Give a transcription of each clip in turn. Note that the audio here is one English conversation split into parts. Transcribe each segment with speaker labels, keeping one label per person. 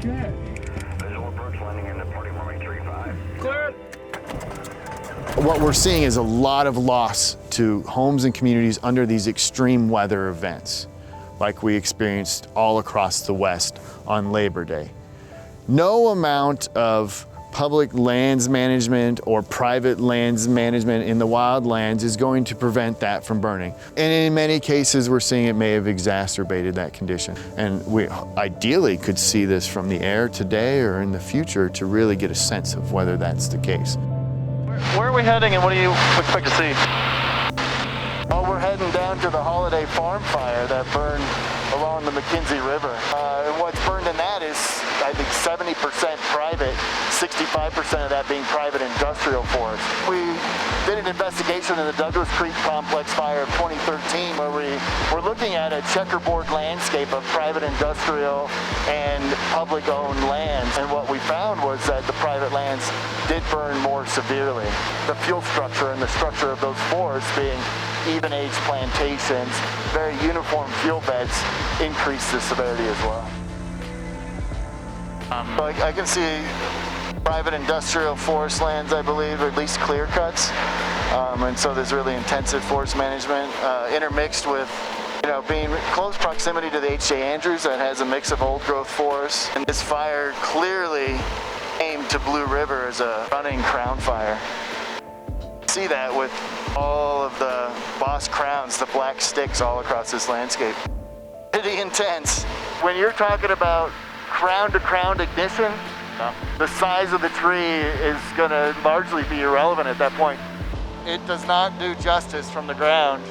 Speaker 1: Okay.
Speaker 2: Visual approach landing in the party warming 3-5.
Speaker 1: Clear.
Speaker 3: What we're seeing is a lot of loss to homes and communities under these extreme weather events, like we experienced all across the West on Labor Day. No amount of public lands management or private lands management in the wildlands is going to prevent that from burning. And in many cases, we're seeing it may have exacerbated that condition. And we ideally could see this from the air today or in the future to really get a sense of whether that's the case.
Speaker 4: Where are we heading and what do you expect to see?
Speaker 3: Oh, we're heading down to the holiday farm fire that burned along the McKenzie River. And what's burned in that is, I think, 70% private, 65% of that being private industrial forest. We did an investigation in the Douglas Creek Complex fire of 2013 where we were looking at a checkerboard landscape of private industrial and public-owned lands. And what we found was that the private lands did burn more severely. The fuel structure and the structure of those forests being even-age plantations, very uniform fuel beds, increase the severity as well. I can see private industrial forest lands, I believe, or at least clear cuts. And so there's really intensive forest management intermixed with, being close proximity to the H.J. Andrews that has a mix of old growth forests. And this fire clearly aimed to Blue River as a running crown fire. See that with all of the boss crowns, the black sticks all across this landscape. Pretty intense. When you're talking about crown-to-crown ignition, the size of the tree is going to largely be irrelevant at that point. It does not do justice from the ground,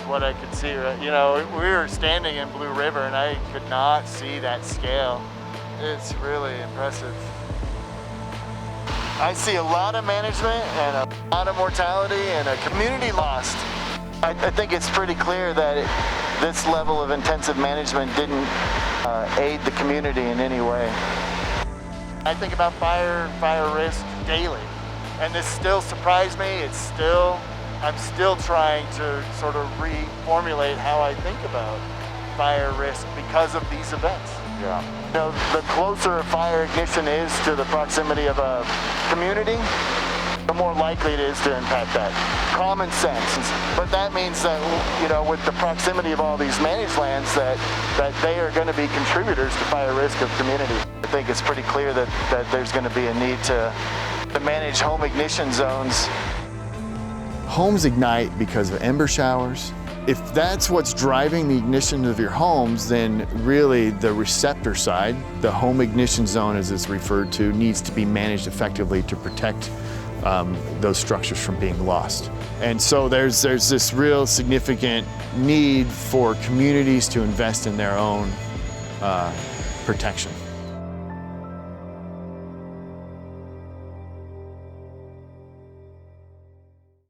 Speaker 3: what I could see. We were standing in Blue River and I could not see that scale. It's really impressive. I see a lot of management and a lot of mortality and a community lost. I think it's pretty clear that this level of intensive management didn't aid the community in any way. I think about fire risk daily, and this still surprised me. I'm still trying to sort of reformulate how I think about fire risk because of these events. Yeah. The closer a fire ignition is to the proximity of a community, the more likely it is to impact that. Common sense. But that means that, with the proximity of all these managed lands, that they are going to be contributors to fire risk of community. I think it's pretty clear that there's going to be a need to manage home ignition zones. Homes ignite because of ember showers. If that's what's driving the ignition of your homes, then really the receptor side, the home ignition zone as it's referred to, needs to be managed effectively to protect those structures from being lost. And so there's this real significant need for communities to invest in their own protection.